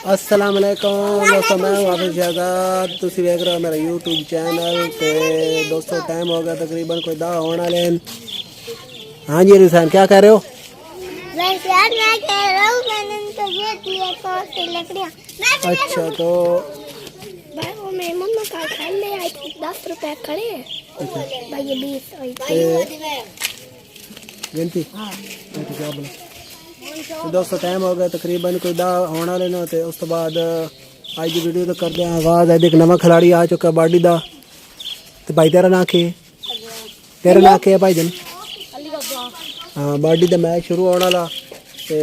अस्सलाम वालेकुम दोस्तों, मैं हूं हाफिज़ शहजाद। तुसी देख रहे हो मेरा यूट्यूब चैनल। तो दोस्तों टाइम हो गया तकरीबन कोई 10 होना लेन। हाँ जी रिसान, क्या कह रहे हो? मैं कह रहा हूँ मैंने तो ये दिए तो लकड़ियाँ। अच्छा तो भाई वो मेरी मम्मा का खाने में आई थी 10 रुपए खड़े हैं। भाई ये 20 गिनती अच्छा क्या बोला। तो दोस्तों टाइम हो गया तकरीबन कोई 10 होना लेना। तो उस तो बाद आज की वीडियो तो करते हैं आगाज़। अज एक नवा खिलाड़ी आ चुका बाडी का। तो भाई तेरा ना के है भाई जन? हाँ बाडी का मैच शुरू होने वाला। तो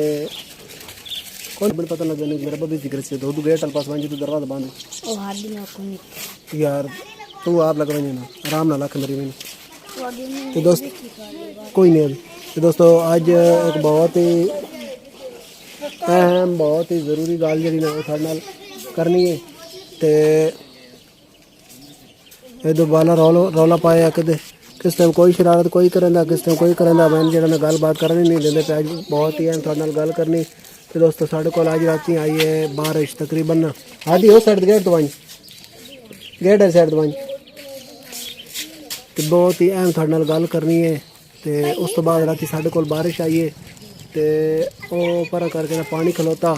कौन बन पता लग मेरा बबी जिक्र से तो गेट अल पास वहीं तो दरवाजा बंद यार। तू आप लग रही ना आराम ना लख मेरी मैंने। तो दोस्त कोई नहीं। तो दोस्तों आज एक बहुत ही अहम बहुत ही ज़रूरी गल जी ना साढ़े नाल करनी है। तो ये दोबारा रौला पाया कि किस टाइम कोई शरारत कोई करेंदा, किस टाइम कोई करेंदा। मैं जरा गल बात करनी नहीं देंगे। तो अज बहुत ही अहम थोड़े नाल गल करनी। तो दोस्तों साढ़े को अज राती आई है बारिश तकरीबन आधी हो साइड गेट दवाई गेट है साइड दवाई। तो बहुत ही अहम थोड़े नाल गल करनी है। तो उस तो बाद राती साढ़े को बारिश आई है। तो वो पर करके ना पानी खलोता।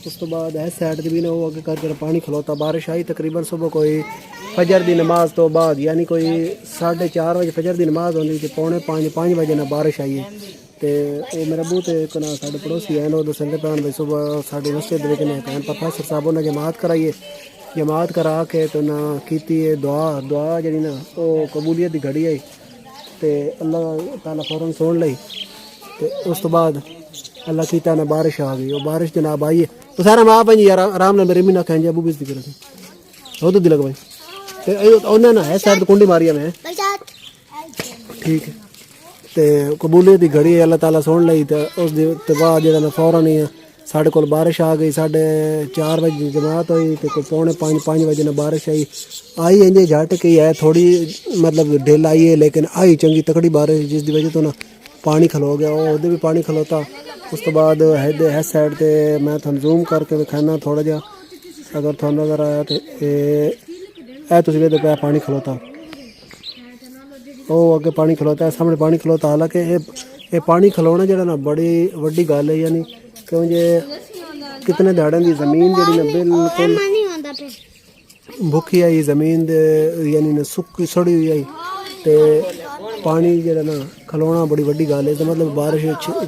उस तो बाद इस साइड भी ना वो अगे करके पानी खलोता। बारिश आई तकरीबन सुबह कोई फजर की नमाज तो बाद यानी कोई 4:30 बजे फजर की नमाज होती थी। 4:45 बजे ना बारिश आई है। तो वो मेरा बूत एक ना साढ़े पड़ोसी है वो दसते पैन भाई सुबह साढ़े मस्जिद प्रोफेसर साहब ने जमात कराई है। जमात करा के तो ना की दुआ जी ना वो कबूलियत की घड़ी आई। तो अल्लाह ताला फौरन सुन ली। तो उस तो बाद अल्लाह कीता ना बारिश आ गई। वो बारिश जनाब आई है तो सारा माँ भाई यार आराम ना मेरे भी ना कहें अबू बिजती कर हो तो दिलक भाई। तो उन्हें ना है साइड कुंडी मारी है मैं ठीक है। तो कबूलियत की घड़ी अल्लाह ताला सुन ली। तो उस बाद जो फौरन ही साढ़े को बारिश आ गई। 4:30 बजे जमात हुई। तो कोई 4:45 बजे ना बारिश आई इंजे झट के है थोड़ी मतलब ढिल आई है लेकिन आई चंगी तकड़ी बारिश जिसकी वजह तो ना पानी खलो गया। वो भी पानी खलोता। उस तो बाद है साइड ते मैं थोड़ा जूम करके दिखाना थोड़ा जहा अगर थोड़ा नजर आया। तो तुम वेदे पे पानी खलोता वो अगे पानी खलोता है सामने पानी खलोता। हालांकि ये पानी खलोना जो ना बड़ी वड्डी गल है यानी क्यों जे कितने दाड़ों की जमीन जी ना बिल्कुल भुखी आई जमीन यानी ना सुक्की सड़ी हुई आई। तो पानी जो ना खलोना बड़ी वड्डी गल है। तो मतलब बारिश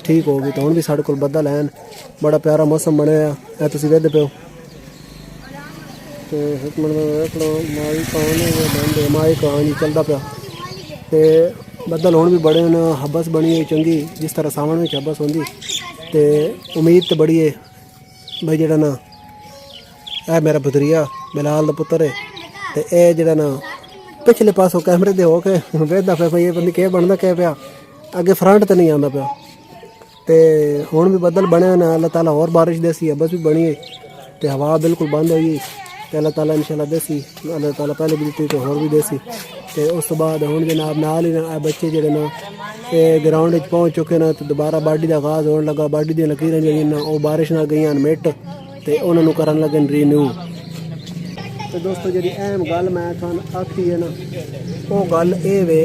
ठीक होगी। तो हम भी साढ़े को बदल हैं बड़ा प्यारा मौसम बनया है तुम वेदे पे हो। तो एक मिनट में देख लो माई कहानी चलता पाया। तो बदल हुण भी बड़े न हबस बनी है चंगी जिस तरह सावन में हबस होंगी। तो उम्मीद तो बड़ी है भाई जरा ना है मेरा भतरिया बिलाल का पुत्र है। तो यह जरा ना पिछले पासों कैमरे दे हो के वेदा पे भाई बंदी क्या बनता क्या पाया अगे फ्रंट तो नहीं आता पाया। तो हुण भी बदल बने ना अल्लाह ताला और बारिश देसी हबस भी बनी है। तो हवा बिल्कुल बंद हुई। तो अल्लाह ताला इंशाल्लाह देसी अल्लाह ताला पहले भी दी तो होर भी देसी। तो उस तो बाद हुण जनाब नाल ही ना बच्चे जो ना ग्राउंड पहुँच चुके हैं। तो दोबारा बाडी का आगाज़ होने लगा। बाडी दी लकीरें जी ना वो बारिश ना गई मिट तो उन्होंने करन लगे रीन्यू। तो दोस्तों जी अहम गल मैं थानू आखी है ना वो गल ये वे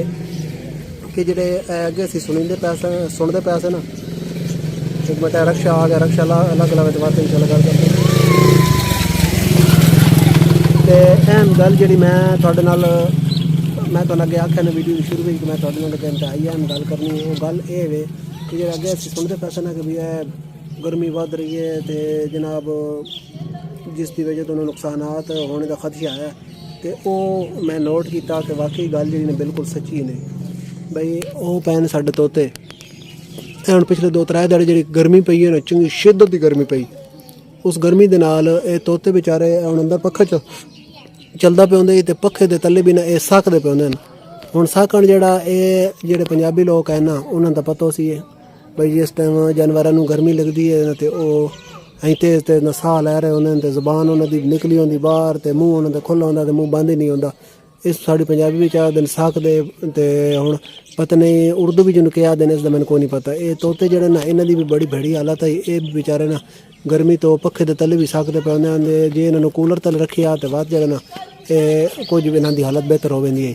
कि जेडे अगे असीं सुनते पैसे ना एक मिनट रक्षा आ गया रक्षा अलग अलग बात इंशाल्लाह गल करते। तो अहम गल जी मैं थोड़े नाल मैं तो अगे आख्या ना वीडियो शुरू हुई कि मैं थोड़े नाल इंतहाई अहम गल करनी है। वो गल ये वे कि जो अगे असीं सुनते पैसे ना कि भी गर्मी वध रही है तो जनाब जिसकी वजह तो नुकसानात होने का खदशा है। तो वो मैं नोट किया कि वाकई गल जी ने बिल्कुल सच्ची ने बई वो पैन साढ़े तोते हम पिछले 2-3 दिन जी गर्मी पई है ना चंगी शिद्दत की गर्मी पई। उस गर्मी के नाल ये तोते बेचारे हम अंदर पखे चलता पे होंगे। तो पखे के तले भी ना ये सकते पे होंगे। हुण सकण जड़ा ये जेडे पंजाबी लोग है ना उन्होंने तो पता सी है बई जिस टाइम जानवरों को गर्मी लगती है ना तो वो तेज तेज ना साह लै रहे होंगे। तो जबान उन्होंने निकली होंगी बाहर तो मूँह उन्होंने खुला होंगे तो मूँह बंद ही नहीं होंगे। इस साड़ी पंजाबी भी चाह दिन सकते तो हुण पता नहीं उर्दू भी जिन्होंने क्या देने इसका मैंने को नहीं पता। ये तोते जड़े ना इन्हों की भी बड़ी भैड़ी हालत है। ये बेचारे ना ਗਰਮੀ ਤੋਂ ਪੱਖੇ ਦੇ ਥੱਲੇ ਵੀ ਸਕਦੇ ਪਏ ਹੁੰਦੇ ਹਨ। ਜੇ ਇਹਨਾਂ ਨੂੰ ਕੂਲਰ ਥੱਲੇ ਰੱਖਿਆ ਤੇ ਵੱਧ ਜਿਹੜਾ ਨਾ ਇਹ ਕੁਝ ਵੀ ਇਹਨਾਂ ਦੀ ਹਾਲਤ ਬਿਹਤਰ ਹੋ ਜਾਂਦੀ ਹੈ।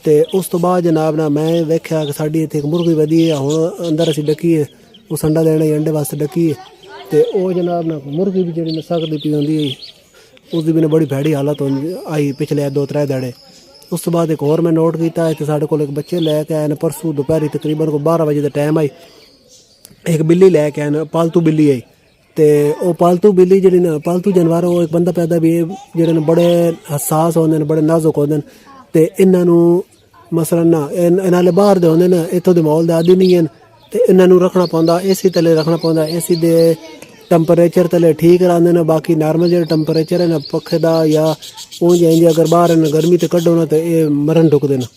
ਤੇ ਉਸ ਤੋਂ ਬਾਅਦ ਜਨਾਬ ਨਾ ਮੈਂ ਵੇਖਿਆ ਕਿ ਸਾਡੀ ਇੱਥੇ ਇੱਕ ਮੁਰਗੀ ਵਧੀ ਹੈ। ਹੁਣ ਅੰਦਰ ਅਸੀਂ ਡੱਕੀ ਹੈ, ਉਹ ਸੰਡਾ ਦੇਣਾ ਅੰਡੇ ਵਾਸਤੇ ਡੱਕੀ ਹੈ। ਤੇ ਉਹ ਜਨਾਬ ਨਾ ਮੁਰਗੀ ਵੀ ਜਿਹੜੀ ਸਕਦੀ ਪਈ ਹੁੰਦੀ ਹੈ, उसकी भी बड़ी भैड़ी हालत आई पिछले 2-3 दिहाड़े। उस तो बाद एक और मैं नोट किया कि साढ़े को एक बच्चे लैके आए ने परसों दोपहरी तकरीबन को 12 बजे का टाइम आई, एक बिल्ली लैके आए पालतू बिल्ली आई। तो वो पालतू बिल्ली जी ना पालतू जानवर वो एक बंदा पैदा भी जो बड़े हसास होंगे बड़े नाजुक होंगे। तो इन्हों मसलन ना इन्हें बाहर दे होंगे ना इतों के माहौल के आदि नहीं हैं। तो इन्हों रखना पौंदा AC तले रखना पौंदा, AC दे टैंपरेचर तले ठीक रहते हैं। बाकी नॉर्मल जो टैंपरेचर है ना पखे का या ऊँच इंज अगर बाहर है गर्मी तो कड्डो ना तो ये मरन टुकते हैं।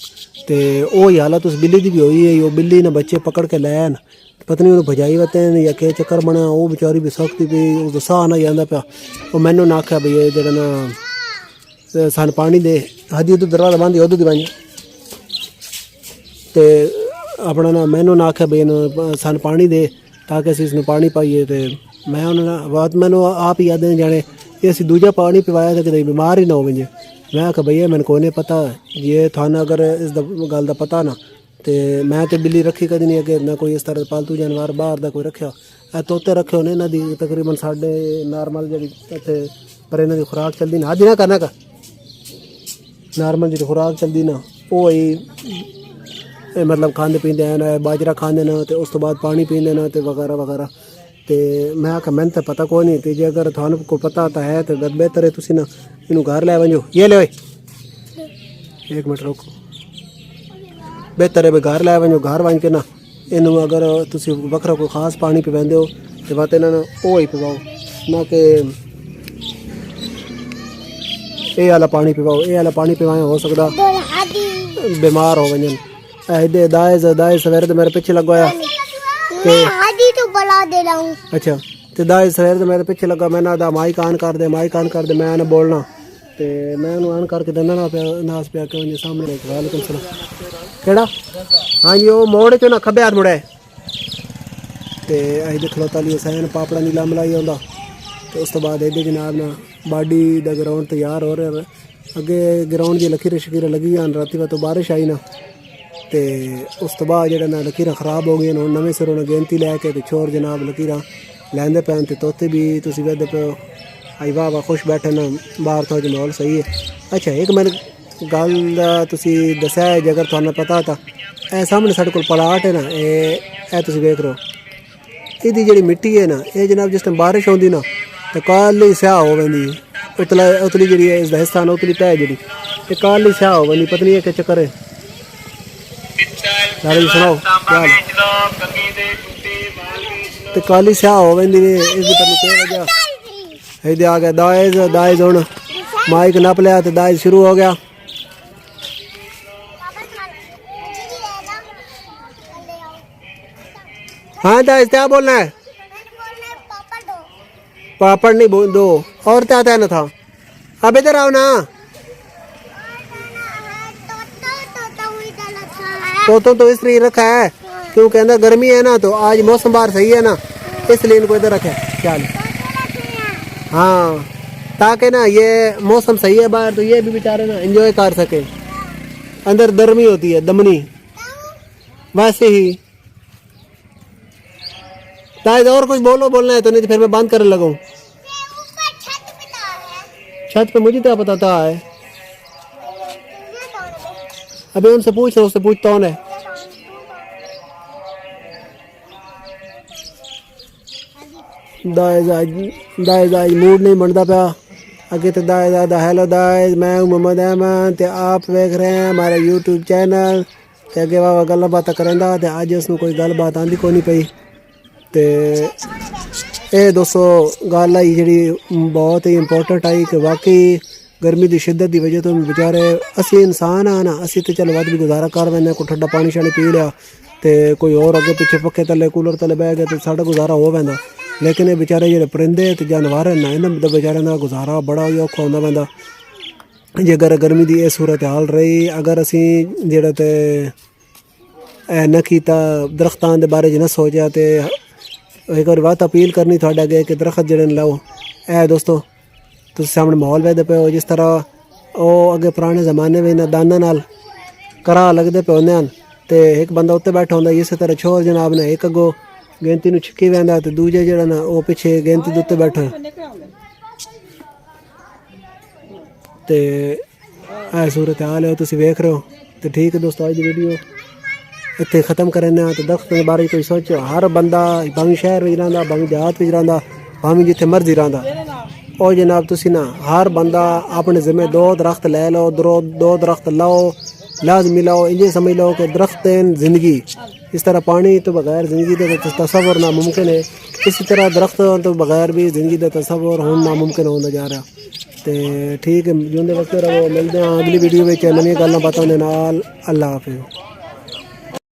तो वही हालत उस बिल्ली की भी हुई है। वो बिल्ली ने बच्चे पकड़ के लैन पता नहीं उन्होंने भजाई वते हैं या क्या चक्कर बना, वो बेचारी भी सख्ती पी उसका साह ना जाता पाया। वो मैनू ना आख्या बई ये जरा ना सन पानी दे हदी उधर दरवाजा बंद उधर दी बाई तो अपना ना मैनू ना आख्या बई सन पानी दे ताकि असीं इसमें पानी पाइए। तो मैं उन्होंने बात मैनू आप ही याद नहीं जाने ये असीं दूजा पानी पिवाया था कि बीमार ही ना हो गए। मैं आख्या भैया मैंने को नहीं पता ये थाना अगर इस गल का पता ना तो मैं तो बिल्ली रखी कभी नहीं अगे ना कोई इस तरह पालतू जानवर बाहर का कोई रखा। तोते रखे होने इन्हों की तकरीबन साढ़े नॉर्मल जी इतने पर इन्हों की खुराक चलती ना अज ना करना का नॉर्मल जी खुराक चलती ना वो ही मतलब खाते पीते हैं बाजरा खाते ना तो उस तो बाद पानी पीते ना तो वगैरह वगैरह। तो मैं आख्या मैंने तो पता कोई नहीं, तो जे अगर थानू को पता तो है तो बेहतर है तुसी ना इनू घर लै वजो। ये ले एक मिनट रोको, बेहतर है भाई घर लै वजो। घर वन के ना इनू अगर तुसी वखरा कोई खास पानी पिवांदे हो तो बात इन्हों वो ही पिवाओ ना कि ये वाला पानी पिवाओ। ये वाला पानी पिवाए हो सकता बीमार हो वजन। दाए सवेरे तो मेरे पीछे लगवाया तो बला दे रहा हूँ। अच्छा तो दाए सवेरे तो मेरे पीछे लगा मैं ना माइक ऑन कर दे मैं ना बोलना तो मैं ऑन करके देना ना पे नास पे आके सामने वालेकुम सलाम केड़ा हाँ जी वो मोड़ चो ना खब्बे हाथ मुड़े तो अं खलोता लियो सैन पापड़ा नीला मलाई आता। तो उस तो बाद इधर जनाब ना बाडी का ग्राउंड तैयार हो रहा। अगे ग्राउंड की लकीर शकीर लगी जान राती तो बारिश आई ना तो उस तो बाद जो लकीर खराब हो गई हूँ नवे सिरों ने गेंती लैके तो छोर जनाब लकीर लैंदे पैन तो तोते भी तुम वेदे पे आई वाह वाह खुश बैठे ना बाहर थोड़ा जो माहौल सही है। अच्छा एक मैंने गल तुसी दस्या है जे अगर तुहानू पता था ए सामने साढ़े को प्लाट है ना ये तुसी वेख रहे हो इहदी जिहड़ी मिट्टी है ना ये जनाब जिस टाइम बारिश आउंदी ना तो काली स्याह हो वैंदी उतली जिहड़ी है इसका हिस्सा ना उतली तय जिहड़ी ये काली स्याह हो वैंदी पता नहीं है क्या चक्कर है। जी सुनाओ क्या हाल तो काली स्याह हो वैंदी इसकी पता नहीं क्या वजह इधर आ गया दाइज हुण माइक नप लिया तो दाइज शुरू हो गया। हाँ दाइज क्या बोलना है पापड़ नहीं बोल दो और क्या था ना था अब इधर आओ ना तो इसलिए रखा है क्योंकि अंदर गर्मी है ना तो आज मौसम बाहर सही है ना इसलिए इनको इधर रखे ख्याल। हाँ ताकि ना ये मौसम सही है बाहर तो ये भी बेचारे ना एंजॉय कर सके। अंदर गर्मी होती है दमनी वैसे ही शायद और कुछ बोलना है तो नहीं तो फिर मैं बंद करने लगा। छत पे मुझे क्या पता है अभी उनसे पूछ रहा उससे पूछता हूँ। दाइज मूड नहीं बनता पाया अगे तो दाइज हेलो दाइज मैं हूँ मोहम्मद अहमद तो आप देख रहे हैं हमारा यूट्यूब चैनल तो अगे वाह गल बात करेंदा तो अज उसमें कोई गल बात आती को नहीं पई। तो ये दोस्तों गल आई जी बहुत ही इंपोर्टेंट आई कि वाकई गर्मी की शिद्दत की वजह तो बेचारे असी इंसान हाँ ना असी तो चल वध भी गुजारा कर वैसे कोई ठंडा पानी शानी पी लिया तो कोई और अगे पिछे पक्खे थले कूलर थले बह गए तो साढ़ा गुजारा हो पैंदा। लेकिन ये बेचारे जो परिंदे तो जानवर हैं ना इन्होंने बेचारे का गुजारा बड़ा ही औखा होंदा पैंदा जे अगर गर्मी की यह सूरत हाल रही। अगर असी जेड़ा ते न किया दरख्तां दे बारे च न सोचा तो ਇੱਕ ਵਾਰ ਬਾਤ ਅਪੀਲ ਕਰਨੀ ਤੁਹਾਡੇ ਅੱਗੇ ਕਿ ਦਰਖਤ ਜਿਹੜੇ ਨੇ ਲਾਓ। ਇਹ ਦੋਸਤੋ ਤੁਸੀਂ ਸਾਹਮਣੇ ਮਾਹੌਲ ਵੇਖਦੇ ਪਏ ਹੋ, ਜਿਸ ਤਰ੍ਹਾਂ ਉਹ ਅੱਗੇ ਪੁਰਾਣੇ ਜ਼ਮਾਨੇ ਵਿੱਚ ਇਹਨਾਂ ਦਾਨਾਂ ਨਾਲ ਕਰਾ ਲੱਗਦੇ ਪਏ ਹੁੰਦੇ ਹਨ ਤੇ ਇੱਕ ਬੰਦਾ ਉੱਤੇ ਬੈਠਾ ਹੁੰਦਾ, ਇਸੇ ਤਰ੍ਹਾਂ ਛੋਰ ਜਨਾਬ ਨੇ ਇੱਕ ਅੱਗੋਂ ਗਿਣਤੀ ਨੂੰ ਛਿੱਕੀ ਵਹਿੰਦਾ ਤੇ ਦੂਜੇ ਜਿਹੜਾ ਨਾ ਉਹ ਪਿੱਛੇ ਗਿਣਤੀ ਦੇ ਉੱਤੇ ਬੈਠਾ ਤੇ ਇਹ ਸੂਰਤ ਹਾਲ ਹੈ ਤੁਸੀਂ ਵੇਖ ਰਹੇ ਹੋ। ਤੇ ਠੀਕ ਹੈ ਦੋਸਤੋ, ਅੱਜ ਦੀ ਵੀਡੀਓ ਇੱਥੇ ख़त्म करने तो दरख्त के बारे कोई सोचो। हर बंदा भावें शहर में रहा, भावें देहात में रहा, भावें जिथे मर्जी रहा, और जनाब तुसी ना हर बंदा अपने जिम्मे 2 दरख्त ले लो, 2 दरख्त लाओ, लाजमी लाओ। ये समझ लो कि दरख्त ज़िंदगी, इस तरह पानी तो बगैर ज़िंदगी का तस्वुर नामुमकिन है, इसी तरह दरख्त तो बगैर भी ज़िंदगी का तस्वुर होना नामुमकिन होता जा रहा। तो ठीक है, जिंदे वक्त रहो, मिलते हैं अगली वीडियो में नवी गल्लां बातों दे नाल। अल्लाह हाफिज़।